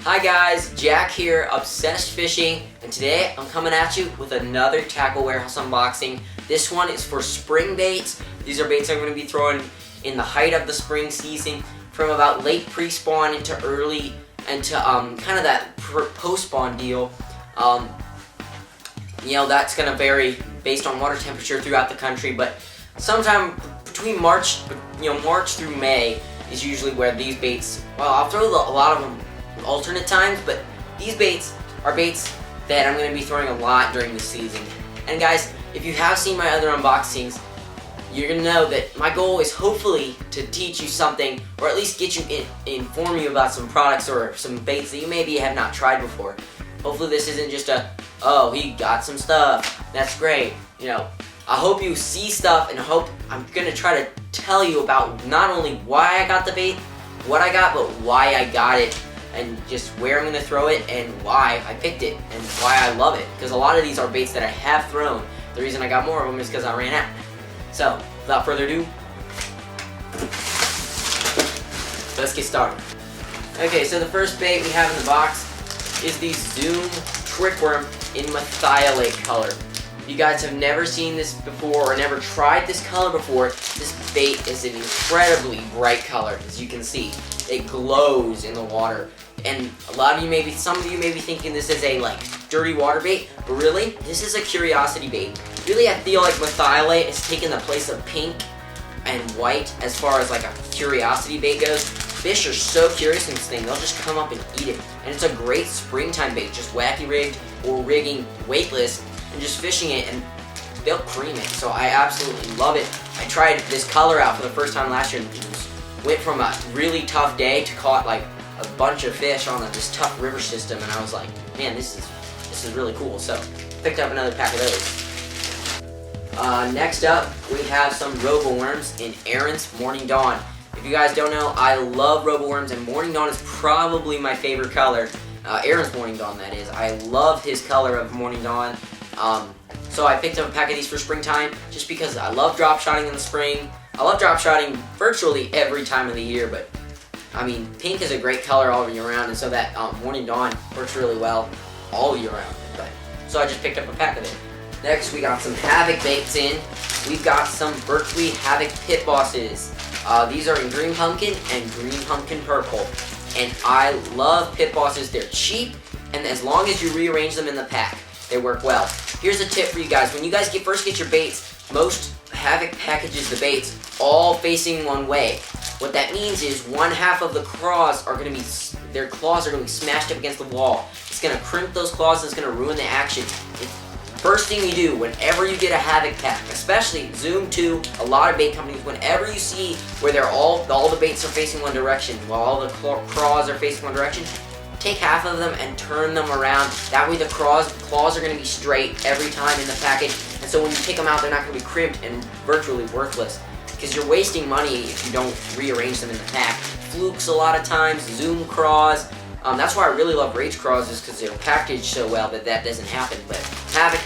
Hi guys, Jack here, Obsessed Fishing, and today I'm coming at you with another Tackle Warehouse unboxing. This one is for spring baits. These are baits I'm going to be throwing in the height of the spring season, from about late pre-spawn into early, into kind of that post-spawn deal. That's going to vary based on water temperature throughout the country, but sometime between March through May is usually where these baits, well, I'll throw a lot of them alternate times, but these baits are baits that I'm going to be throwing a lot during the season. And guys, if you have seen my other unboxings, you're going to know that my goal is hopefully to teach you something, or at least get you inform you about some products or some baits that you maybe have not tried before. Hopefully this isn't just a, oh, he got some stuff, that's great. I hope you see stuff, and I'm going to try to tell you about not only why I got the bait, what I got, but why I got it, and just where I'm going to throw it, and why I picked it, and why I love it. Because a lot of these are baits that I have thrown. The reason I got more of them is because I ran out. So, without further ado, let's get started. Okay, so the first bait we have in the box is the Zoom Twix Worm in methylate color. If you guys have never seen this before or never tried this color before, this bait is an incredibly bright color, as you can see. It glows in the water. And some of you may be thinking this is a dirty water bait, but really, this is a curiosity bait. Really, I feel like methylate has taken the place of pink and white as far as a curiosity bait goes. Fish are so curious in this thing, they'll just come up and eat it. And it's a great springtime bait, just wacky rigged or rigging weightless and just fishing it, and they'll cream it. So I absolutely love it. I tried this color out for the first time last year, and went from a really tough day to caught a bunch of fish on this tough river system, and I was like, man, this is really cool. So picked up another pack of those. Next up, we have some Robo Worms in Aaron's Morning Dawn. If you guys don't know, I love Robo Worms, and Morning Dawn is probably my favorite color. Aaron's Morning Dawn, that is. I love his color of Morning Dawn. So I picked up a pack of these for springtime just because I love drop shotting in the spring. I love drop shotting virtually every time of the year, but I mean, pink is a great color all year round, and so that Morning Dawn works really well all year round. So I just picked up a pack of it. Next, we got some Havoc baits in. We've got some Berkeley Havoc Pit Bosses. These are in green pumpkin and green pumpkin purple. And I love Pit Bosses. They're cheap, and as long as you rearrange them in the pack, they work well. Here's a tip for you guys. When you guys first get your baits, most Havoc packages the baits all facing one way. What that means is one half of the claws are going to be smashed up against the wall. It's going to crimp those claws, and it's going to ruin the action. First thing you do whenever you get a Havoc pack, especially Zoom 2, a lot of bait companies, whenever you see where all the baits are facing one direction, while all the claws are facing one direction, take half of them and turn them around. That way the claws are going to be straight every time in the package, and so when you take them out, they're not going to be crimped and virtually worthless, because you're wasting money if you don't rearrange them in the pack. Flukes a lot of times, Zoom craws. That's why I really love Rage craws, is because they're packaged so well that doesn't happen. But Havoc,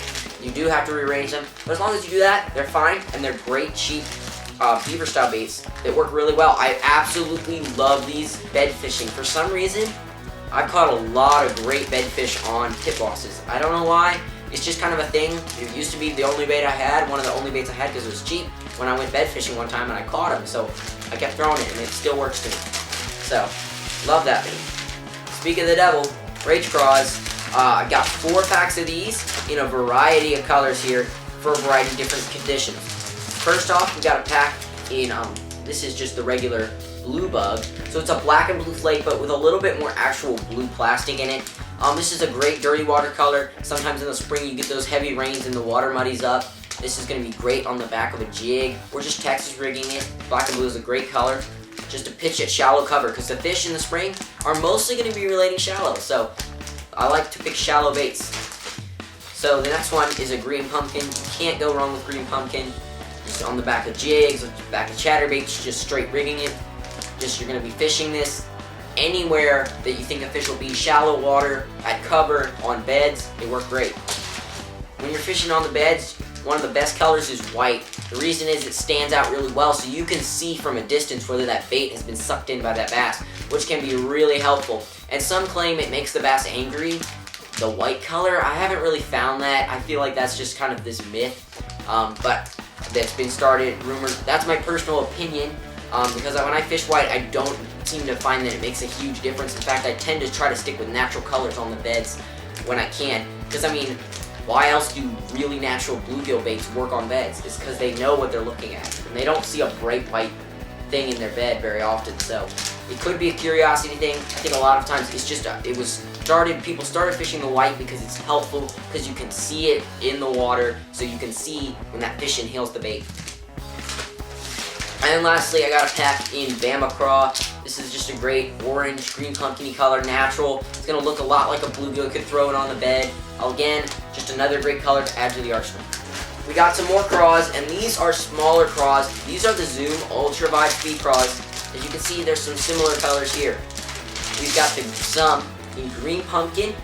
you do have to rearrange them. But as long as you do that, they're fine, and they're great, cheap beaver style baits that work really well. I absolutely love these bed fishing. For some reason, I've caught a lot of great bed fish on Pit Bosses. I don't know why. It's just kind of a thing. It used to be the only bait I had, one of the only baits I had, because it was cheap when I went bed fishing one time and I caught them. So I kept throwing it, and it still works to me. So, love that bait. Speaking of the devil, Rage Craws, I got 4 packs of these in a variety of colors here for a variety of different conditions. First off, we got a pack in, this is just the regular blue bug. So it's a black and blue flake, but with a little bit more actual blue plastic in it. This is a great dirty water color. Sometimes in the spring you get those heavy rains and the water muddies up. This is going to be great on the back of a jig or just Texas rigging it. Black and blue is a great color just to pitch at shallow cover, because the fish in the spring are mostly going to be relating shallow. So I like to pick shallow baits. So the next one is a green pumpkin. You can't go wrong with green pumpkin. Just on the back of jigs, back of ChatterBait, just straight rigging it. You're going to be fishing this anywhere that you think a fish will be. Shallow water, at cover, on beds, they work great. When you're fishing on the beds, one of the best colors is white. The reason is it stands out really well, so you can see from a distance whether that bait has been sucked in by that bass, which can be really helpful. And some claim it makes the bass angry. The white color, I haven't really found that. I feel like that's just kind of this myth, but that's been started, rumored. That's my personal opinion, because when I fish white, I don't seem to find that it makes a huge difference. In fact, I tend to try to stick with natural colors on the beds when I can, because I mean, why else do really natural bluegill baits work on beds? It's because they know what they're looking at, and they don't see a bright white thing in their bed very often. So it could be a curiosity thing. I think a lot of times it's just people started fishing the white because it's helpful, because you can see it in the water, so you can see when that fish inhales the bait. And then lastly, I got a pack in Bama Craw. This is just a great orange, green pumpkin-y color, natural. It's gonna look a lot like a bluegill. Could throw it on the bed. Again, just another great color to add to the arsenal. We got some more craws, and these are smaller craws. These are the Zoom Ultra Wide Speed craws. As you can see, there's some similar colors here. We've got some in green pumpkin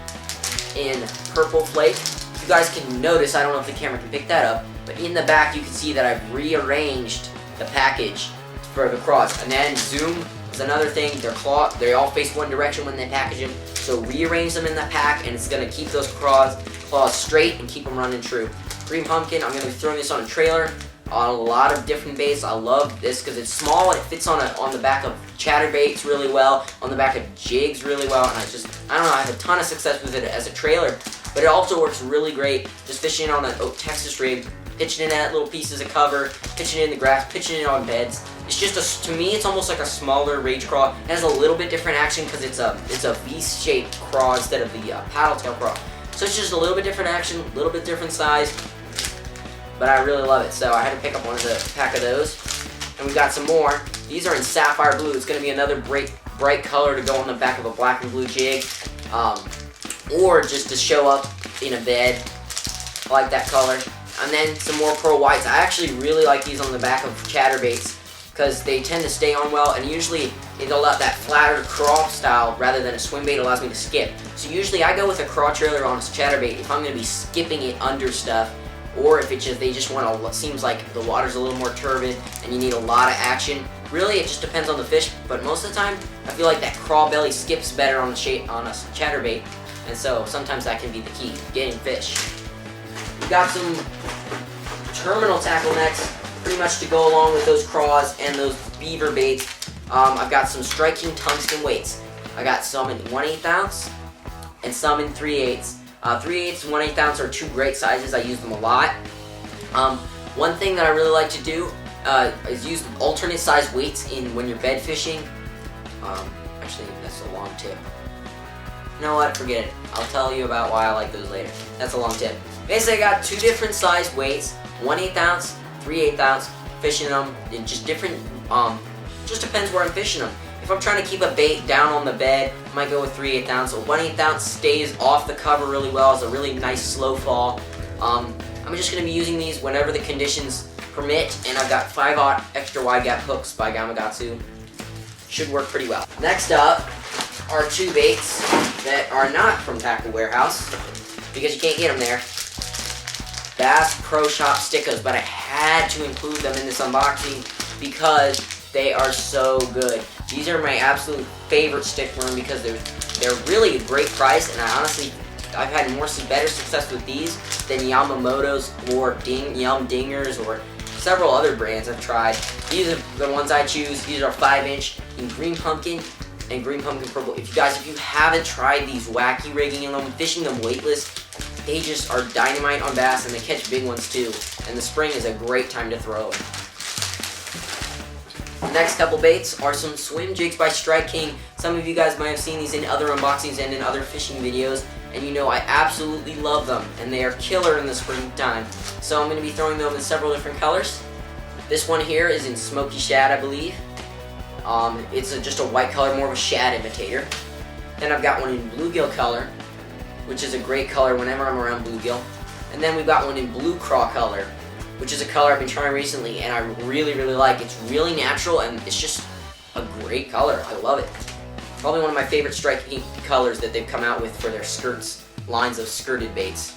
and purple flake. You guys can notice, I don't know if the camera can pick that up, but in the back you can see that I've rearranged the package for the craws. And then Zoom is another thing. They all face one direction when they package them, so rearrange them in the pack, and it's going to keep those claws straight and keep them running true. Green pumpkin, I'm going to be throwing this on a trailer on a lot of different baits. I love this because it's small and it fits on the back of ChatterBaits really well, on the back of jigs really well, and I don't know, I have a ton of success with it as a trailer, but it also works really great just fishing on a Texas rig, pitching it at little pieces of cover, pitching it in the grass, pitching it on beds. It's just to me, it's almost like a smaller rage craw. It has a little bit different action because it's a V-shaped craw instead of the paddle tail craw. So it's just a little bit different action, a little bit different size, but I really love it. So I had to pick up one of the pack of those. And we got some more. These are in sapphire blue. It's going to be another bright color to go on the back of a black and blue jig, or just to show up in a bed. I like that color. And then some more pearl whites. I actually really like these on the back of chatterbaits because they tend to stay on well, and usually they'll let that flatter craw style rather than a swim bait allows me to skip. So usually I go with a craw trailer on a chatterbait if I'm going to be skipping it under stuff, or if they just want to, seems like the water's a little more turbid and you need a lot of action. Really, it just depends on the fish, but most of the time I feel like that craw belly skips better on a chatterbait, and so sometimes that can be the key, getting fish. We got some terminal tackle nets, pretty much to go along with those craws and those beaver baits. I've got some Strike King tungsten weights. I got some in 1/8 ounce and some in 3/8. 3/8 and 1/8 ounce are two great sizes. I use them a lot. One thing that I really like to do is use alternate size weights when you're bed fishing. Actually, that's a long tip. You know what? Forget it. I'll tell you about why I like those later. That's a long tip. Basically, I got two different size weights, 1/8 ounce, 3/8 ounce, fishing them in just different, just depends where I'm fishing them. If I'm trying to keep a bait down on the bed, I might go with 3/8 ounce. A 1/8 ounce stays off the cover really well. It's a really nice slow fall. I'm just going to be using these whenever the conditions permit, and I've got 5/0 extra wide gap hooks by Gamakatsu. Should work pretty well. Next up are two baits that are not from Tackle Warehouse, because you can't get them there. Bass Pro Shop Stickos, but I had to include them in this unboxing because they are so good. These are my absolute favorite stick worm because they're really a great price, and I've had better success with these than Yamamoto's or Yum Dingers or several other brands I've tried. These are the ones I choose. These are 5-inch in green pumpkin and green pumpkin purple. If you haven't tried these wacky rigging in them, fishing them weightless, they just are dynamite on bass, and they catch big ones too. And the spring is a great time to throw them. The next couple baits are some swim jigs by Strike King. Some of you guys might have seen these in other unboxings and in other fishing videos, and you know I absolutely love them, and they are killer in the springtime. So I'm going to be throwing them in several different colors. This one here is in Smoky Shad, I believe. It's just a white color, more of a shad imitator. Then I've got one in bluegill color, which is a great color whenever I'm around bluegill. And then we've got one in blue craw color, which is a color I've been trying recently and I really, really like. It's really natural and it's just a great color. I love it. Probably one of my favorite Strike King colors that they've come out with for their lines of skirted baits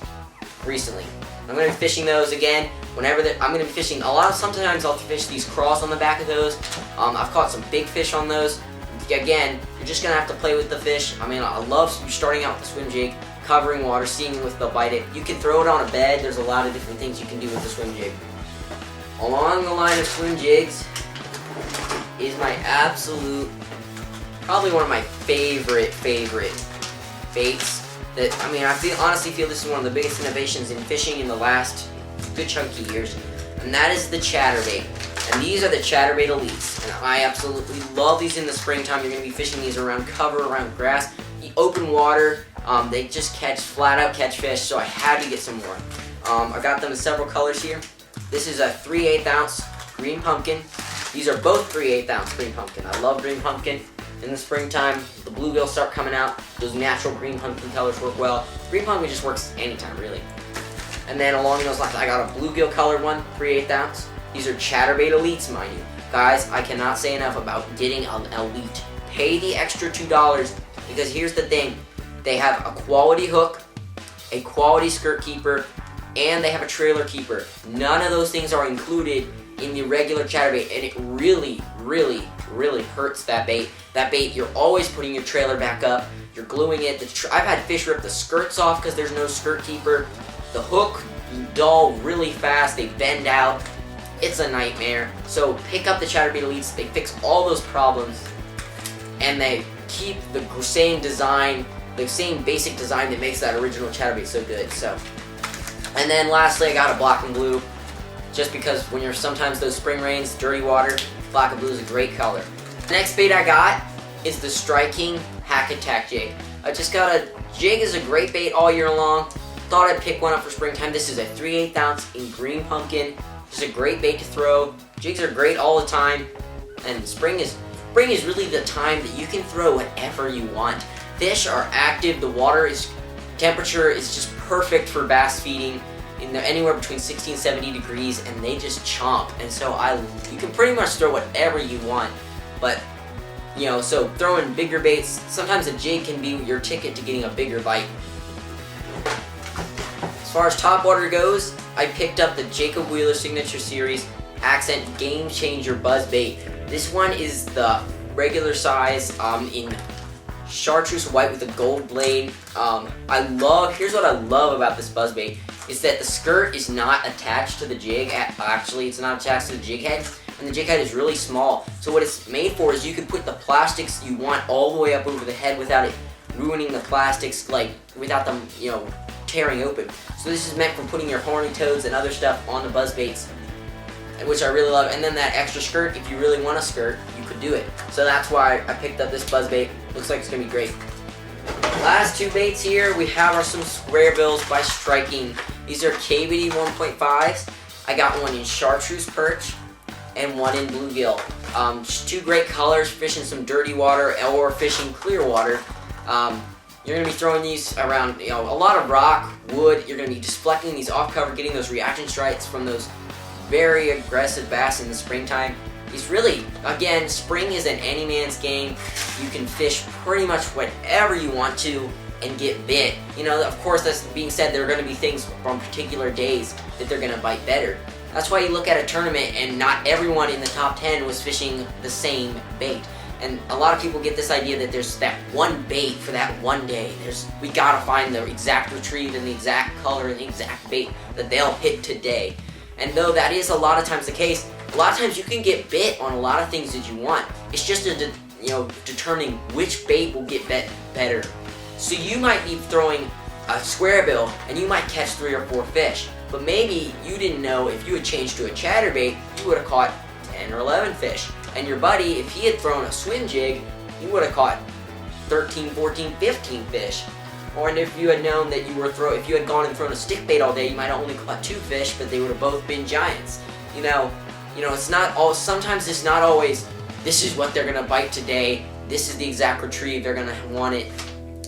recently. I'm going to be fishing those again I'm going to be fishing a lot. Sometimes I'll fish these crawls on the back of those. I've caught some big fish on those. Again, you're just going to have to play with the fish. I mean, I love starting out with the swim jig, covering water, seeing if they'll bite it. You can throw it on a bed. There's a lot of different things you can do with the swim jig. Along the line of swim jigs is my absolute, probably one of my favorite baits. That, I mean, honestly feel this is one of the biggest innovations in fishing in the last good chunky years, and that is the ChatterBait. And these are the ChatterBait Elites, and I absolutely love these in the springtime. You're going to be fishing these around cover, around grass, the open water. They just flat out catch fish, so I had to get some more. I got them in several colors here. This is a 3/8 ounce green pumpkin. These are both 3/8 ounce green pumpkin. I love green pumpkin. In the springtime, the bluegills start coming out. Those natural green pumpkin colors work well. Green pumpkin just works anytime, really. And then along those lines, I got a bluegill colored one, 3/8 ounce. These are ChatterBait Elites, mind you. Guys, I cannot say enough about getting an Elite. Pay the extra $2 because here's the thing. They have a quality hook, a quality skirt keeper, and they have a trailer keeper. None of those things are included in the regular ChatterBait, and it really hurts that bait. That bait, you're always putting your trailer back up. You're gluing it. I've had fish rip the skirts off because there's no skirt keeper. The hook dull really fast. They bend out. It's a nightmare. So pick up the ChatterBait Elites. They fix all those problems, and they keep the same design, the same basic design that makes that original ChatterBait so good. So, and then lastly, I got a black and blue, just because when you're sometimes those spring rains, dirty water, black and blue is a great color. The next bait I got is the Striking Hack Attack jig. I just got a jig is a great bait all year long. Thought I'd pick one up for springtime. This is a 3/8 ounce in green pumpkin. Just a great bait to throw. Jigs are great all the time, and spring is really the time that you can throw whatever you want. Fish are active. The temperature is just perfect for bass feeding. Anywhere between 60 and 70 degrees, and they just chomp. And so you can pretty much throw whatever you want. But, so throwing bigger baits, sometimes a jig can be your ticket to getting a bigger bite. As far as topwater goes, I picked up the Jacob Wheeler Signature Series Accent Game Changer Buzzbait. This one is the regular size in chartreuse white with a gold blade. Here's what I love about this buzzbait is that the skirt is not attached to the jig. Actually, it's not attached to the jig head, and the jig head is really small. So what it's made for is you can put the plastics you want all the way up over the head without it ruining the plastics, without them, tearing open. So this is meant for putting your horny toads and other stuff on the buzzbaits, which I really love. And then that extra skirt, if you really want a skirt, you could do it. So that's why I picked up this buzzbait. Looks like it's gonna be great. Last two baits here we have are some square bills by Striking. These are KBD 1.5s. I got one in chartreuse perch and one in bluegill. Just two great colors, fishing some dirty water or fishing clear water. You're going to be throwing these around, a lot of rock, wood. You're going to be deflecting these off cover, getting those reaction strikes from those very aggressive bass in the springtime. It's really, again, spring is an any man's game. You can fish pretty much whatever you want to and get bit. Of course, that's being said, there are going to be things from particular days that they're going to bite better. That's why you look at a tournament and not everyone in the top 10 was fishing the same bait. And a lot of people get this idea that there's that one bait for that one day. We gotta find the exact retrieve and the exact color and the exact bait that they'll hit today. And though that is a lot of times the case, a lot of times you can get bit on a lot of things that you want. It's just determining which bait will get better. So you might be throwing a square bill and you might catch 3 or 4 fish, but maybe you didn't know if you had changed to a chatterbait, you would have caught 10 or 11 fish. And your buddy, if he had thrown a swim jig, he would have caught 13, 14, 15 fish. Or if you had known that if you had gone and thrown a stick bait all day, you might have only caught 2 fish, but they would have both been giants. It's not all. Sometimes it's not always. This is what they're gonna bite today. This is the exact retrieve they're gonna want it.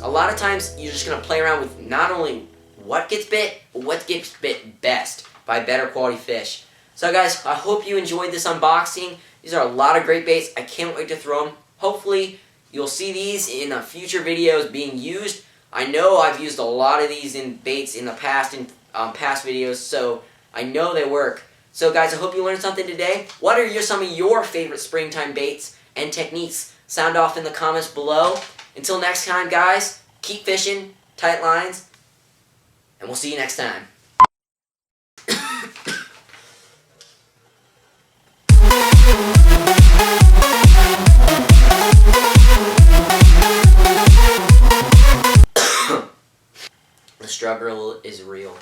A lot of times you're just gonna play around with not only what gets bit, but what gets bit best by better quality fish. So guys, I hope you enjoyed this unboxing. These are a lot of great baits. I can't wait to throw them. Hopefully, you'll see these in future videos being used. I know I've used a lot of these in baits in the past, in past videos, so I know they work. So guys, I hope you learned something today. What are some of your favorite springtime baits and techniques? Sound off in the comments below. Until next time, guys, keep fishing, tight lines, and we'll see you next time. The struggle is real.